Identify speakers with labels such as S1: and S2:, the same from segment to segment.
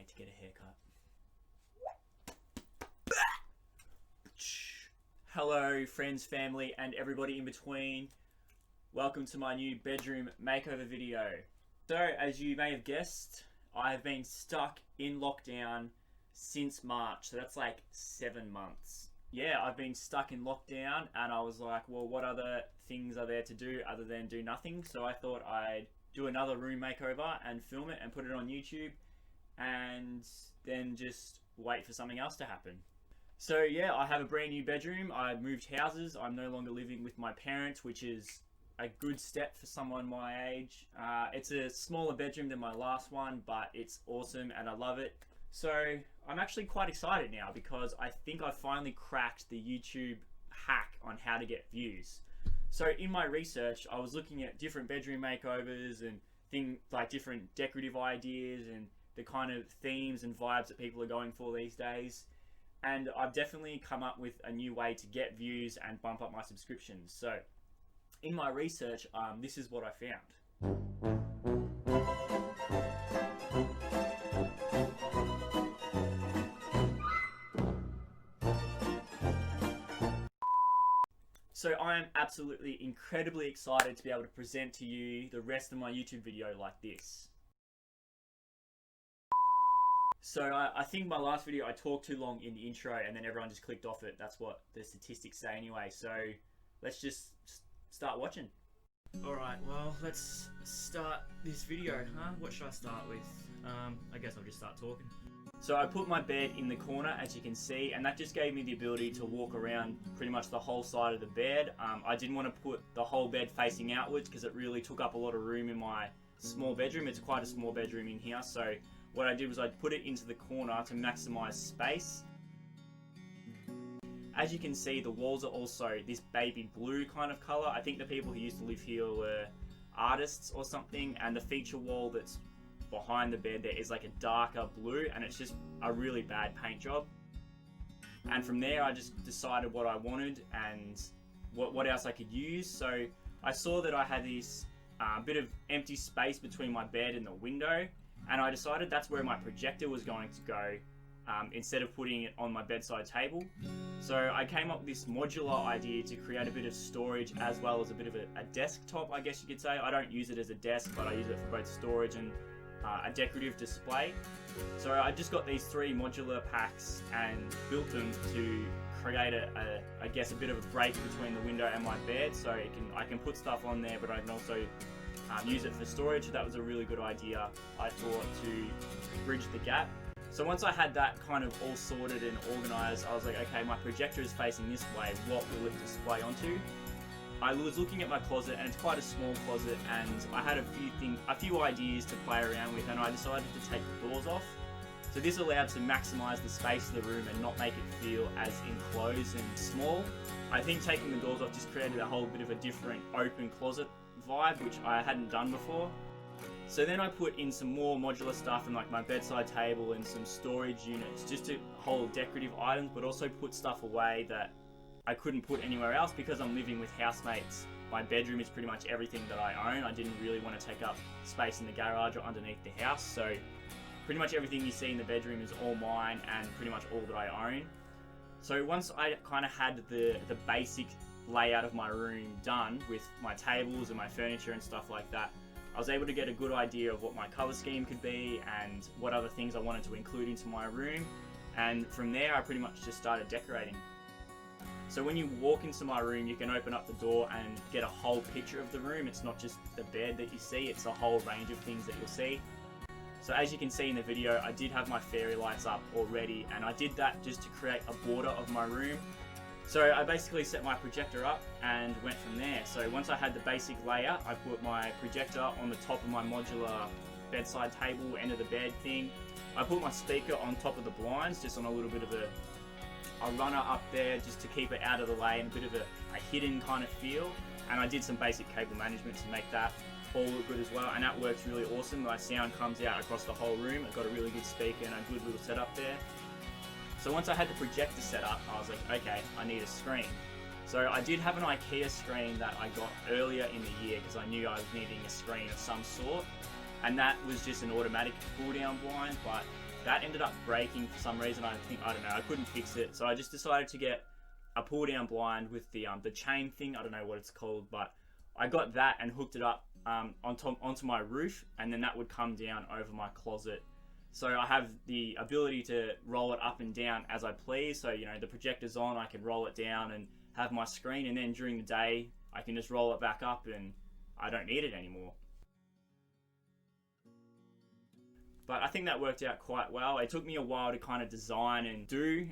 S1: wait to get a haircut. Hello friends, family, and everybody in between. Welcome to my new bedroom makeover video. So, as you may have guessed, I have been stuck in lockdown since March, so that's like 7 months. Yeah, I've been stuck in lockdown, and I was like, well, what other things are there to do other than do nothing? So I thought I'd do another room makeover and film it and put it on YouTube, and then just wait for something else to happen. So yeah, I have a brand new bedroom. I moved houses. I'm no longer living with my parents, which is a good step for someone my age. It's a smaller bedroom than my last one, but it's awesome and I love it. So I'm actually quite excited now because I think I finally cracked the YouTube hack on how to get views. So in my research, I was looking at different bedroom makeovers and things like different decorative ideas and the kind of themes and vibes that people are going for these days. And I've definitely come up with a new way to get views and bump up my subscriptions. So in my research, this is what I found. So I am absolutely incredibly excited to be able to present to you the rest of my YouTube video like this. So I think my last video I talked too long in the intro and then everyone just clicked off it. That's what the statistics say anyway. So let's just start watching. Alright, well, let's start this video, huh? What should I start with? I guess I'll just start talking. So I put my bed in the corner, as you can see, and that just gave me the ability to walk around pretty much the whole side of the bed. I didn't want to put the whole bed facing outwards because it really took up a lot of room in my small bedroom. It's quite a small bedroom in here, so what I did was I put it into the corner to maximize space. As you can see, the walls are also this baby blue kind of color. I think the people who used to live here were artists or something, and the feature wall that's behind the bed there is like a darker blue, and it's just a really bad paint job. And from there I just decided what I wanted and what else I could use. So I saw that I had this bit of empty space between my bed and the window, and I decided that's where my projector was going to go instead of putting it on my bedside table. So I came up with this modular idea to create a bit of storage as well as a bit of a desktop, I guess you could say. I don't use it as a desk, but I use it for both storage and a decorative display. So I just got these 3 modular packs and built them to create I guess a bit of a break between the window and my bed, so I can put stuff on there, but I can also use it for storage. That was a really good idea, I thought, to bridge the gap. So once I had that kind of all sorted and organized, I was like, okay, my projector is facing this way, what will it display onto? I was looking at my closet, and it's quite a small closet, and I had a few ideas to play around with, and I decided to take the doors off. So this allowed to maximize the space of the room and not make it feel as enclosed and small. I think taking the doors off just created a whole bit of a different open closet vibe, which I hadn't done before. So then I put in some more modular stuff and like my bedside table and some storage units just to hold decorative items, but also put stuff away that I couldn't put anywhere else because I'm living with housemates. My bedroom is pretty much everything that I own. I didn't really want to take up space in the garage or underneath the house, so pretty much everything you see in the bedroom is all mine and pretty much all that I own. So once I kind of had the basic layout of my room done with my tables and my furniture and stuff like that, I was able to get a good idea of what my color scheme could be and what other things I wanted to include into my room, and from there I pretty much just started decorating. So when you walk into my room, you can open up the door and get a whole picture of the room. It's not just the bed that you see, it's a whole range of things that you'll see. So as you can see in the video, I did have my fairy lights up already, and I did that just to create a border of my room. So I basically set my projector up and went from there. So once I had the basic layout, I put my projector on the top of my modular bedside table, end of the bed thing. I put my speaker on top of the blinds, just on a little bit of a runner up there, just to keep it out of the way and a bit of a hidden kind of feel. And I did some basic cable management to make that all look good as well, and that works really awesome. My sound comes out across the whole room. I've got a really good speaker and a good little setup there. So once I had the projector set up, I was like, okay, I need a screen. So I did have an IKEA screen that I got earlier in the year because I knew I was needing a screen of some sort, and that was just an automatic pull down blind, but that ended up breaking for some reason. I don't know, I couldn't fix it. So I just decided to get a pull down blind with the chain thing. I don't know what it's called, but I got that and hooked it up onto my roof, and then that would come down over my closet. So I have the ability to roll it up and down as I please. So, you know, the projector's on, I can roll it down and have my screen, and then during the day I can just roll it back up and I don't need it anymore. But I think that worked out quite well. It took me a while to kind of design and do,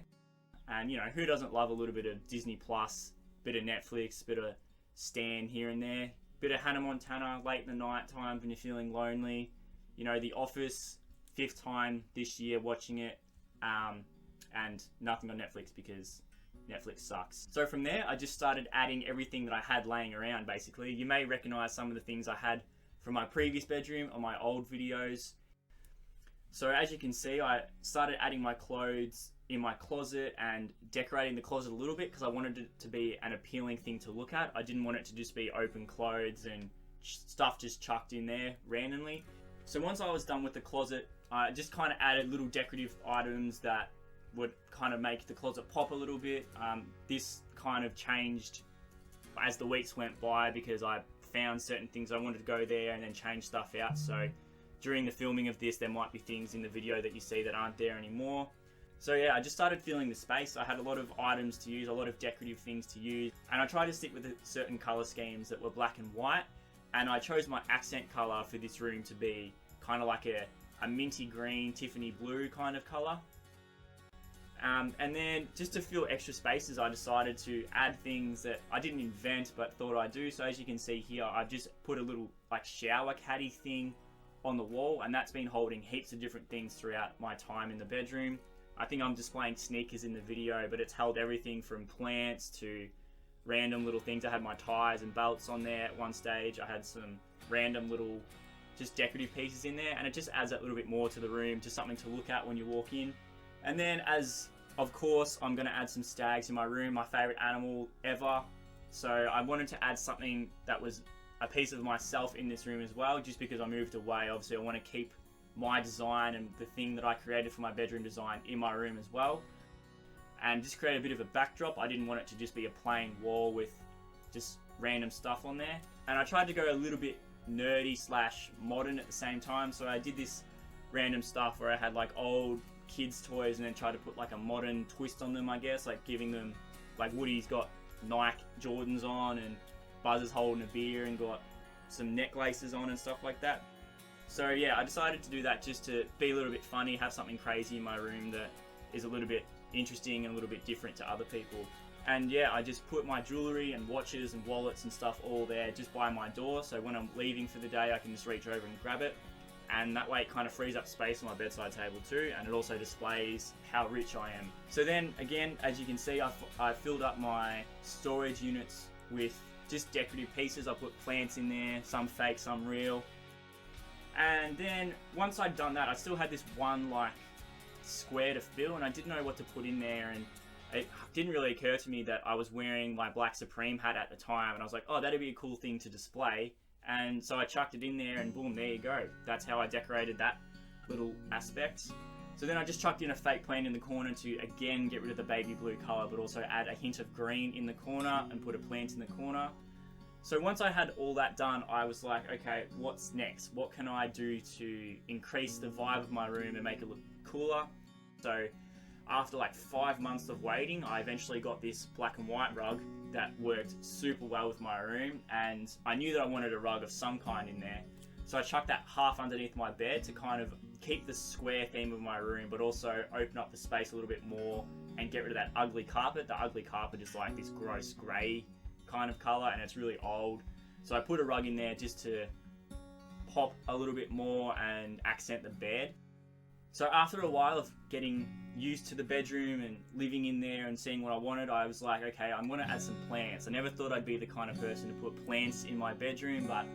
S1: and you know, who doesn't love a little bit of Disney Plus, bit of Netflix, bit of Stan here and there, bit of Hannah Montana late in the night times when you're feeling lonely, you know, The Office, 5th time this year watching it, and nothing on Netflix because Netflix sucks. So from there, I just started adding everything that I had laying around, basically. You may recognize some of the things I had from my previous bedroom or my old videos. So as you can see, I started adding my clothes in my closet and decorating the closet a little bit because I wanted it to be an appealing thing to look at. I didn't want it to just be open clothes and stuff just chucked in there randomly. So once I was done with the closet, I just kind of added little decorative items that would kind of make the closet pop a little bit. This kind of changed as the weeks went by because I found certain things I wanted to go there and then change stuff out. So during the filming of this, there might be things in the video that you see that aren't there anymore. So yeah, I just started filling the space. I had a lot of items to use, a lot of decorative things to use, and I tried to stick with certain color schemes that were black and white, and I chose my accent color for this room to be kind of like a minty green, Tiffany blue kind of color. And then just to fill extra spaces, I decided to add things that I didn't invent but thought I'd do. So as you can see here, I've just put a little like shower caddy thing on the wall, and that's been holding heaps of different things throughout my time in the bedroom. I think I'm displaying sneakers in the video, but it's held everything from plants to random little things. I had my ties and belts on there at one stage. I had some random little just decorative pieces in there, and it just adds that little bit more to the room, just something to look at when you walk in. And then as of course, I'm going to add some stags in my room, my favorite animal ever. So I wanted to add something that was a piece of myself in this room as well, just because I moved away. Obviously I want to keep my design and the thing that I created for my bedroom design in my room as well, and just create a bit of a backdrop. I didn't want it to just be a plain wall with just random stuff on there, and I tried to go a little bit nerdy slash modern at the same time. So I did this random stuff where I had like old kids toys and then tried to put like a modern twist on them, I guess, like giving them, like Woody's got Nike Jordans on and Buzz is holding a beer and got some necklaces on and stuff like that. So yeah, I decided to do that just to be a little bit funny, have something crazy in my room that is a little bit interesting and a little bit different to other people. And yeah, I just put my jewelry and watches and wallets and stuff all there just by my door, so when I'm leaving for the day I can just reach over and grab it. And that way it kind of frees up space on my bedside table too, and it also displays how rich I am. So then again, as you can see, I filled up my storage units with just decorative pieces. I put plants in there, some fake, some real. And then once I'd done that, I still had this one like square to fill, and I didn't know what to put in there, and it didn't really occur to me that I was wearing my Black Supreme hat at the time, and I was like, oh, that'd be a cool thing to display. And so I chucked it in there and boom, there you go. That's how I decorated that little aspect. So then I just chucked in a fake plant in the corner to again get rid of the baby blue color, but also add a hint of green in the corner and put a plant in the corner. So once I had all that done, I was like, okay, what's next? What can I do to increase the vibe of my room and make it look cooler? So after like 5 months of waiting, I eventually got this black and white rug that worked super well with my room, and I knew that I wanted a rug of some kind in there. So I chucked that half underneath my bed to kind of keep the square theme of my room, but also open up the space a little bit more and get rid of that ugly carpet. The ugly carpet is like this gross grey kind of color, and it's really old. So I put a rug in there just to pop a little bit more and accent the bed. So after a while of getting used to the bedroom and living in there and seeing what I wanted, I was like, okay, I'm going to add some plants. I never thought I'd be the kind of person to put plants in my bedroom, but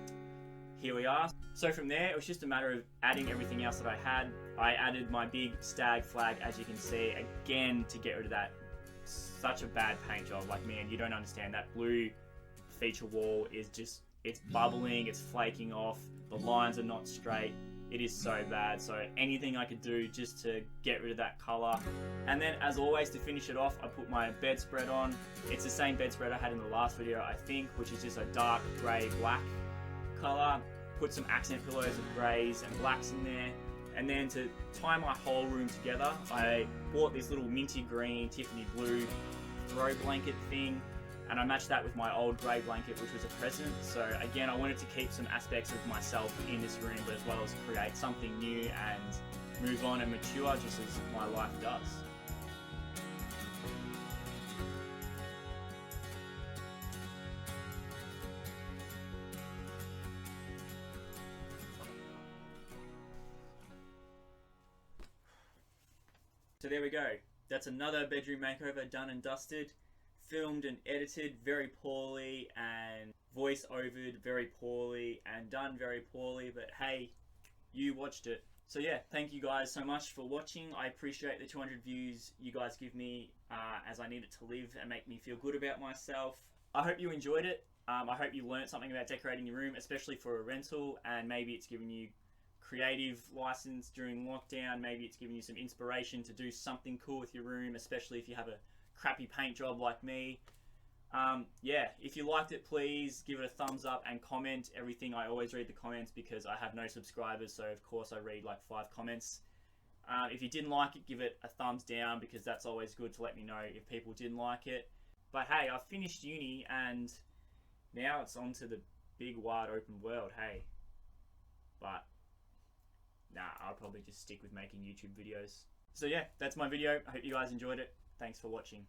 S1: here we are. So from there, it was just a matter of adding everything else that I had. I added my big stag flag, as you can see, again to get rid of that such a bad paint job. Like, man, you don't understand. That blue feature wall is just, it's bubbling, it's flaking off, the lines are not straight. It is so bad. So anything I could do just to get rid of that color. And then as always, to finish it off, I put my bedspread on. It's the same bedspread I had in the last video, I think, which is just a dark grey black color. Put some accent pillows of greys and blacks in there. And then to tie my whole room together, I bought this little minty green, Tiffany blue throw blanket thing, and I matched that with my old grey blanket, which was a present. So again, I wanted to keep some aspects of myself in this room, but as well as create something new and move on and mature just as my life does. So there we go. That's another bedroom makeover done and dusted. Filmed and edited very poorly and voice overed very poorly and done very poorly, but hey, you watched it. So yeah, thank you guys so much for watching. I appreciate the 200 views you guys give me as I need it to live and make me feel good about myself. I hope you enjoyed it. I hope you learned something about decorating your room, especially for a rental, and maybe it's given you creative license during lockdown. Maybe it's giving you some inspiration to do something cool with your room, especially if you have a crappy paint job like me. Yeah, if you liked it, please give it a thumbs up and comment everything. I always read the comments because I have no subscribers, so of course I read like 5 comments. If you didn't like it, give it a thumbs down because that's always good to let me know if people didn't like it. But hey, I've finished uni and now it's on to the big wide open world, hey. But nah, I'll probably just stick with making YouTube videos. So yeah, that's my video. I hope you guys enjoyed it. Thanks for watching.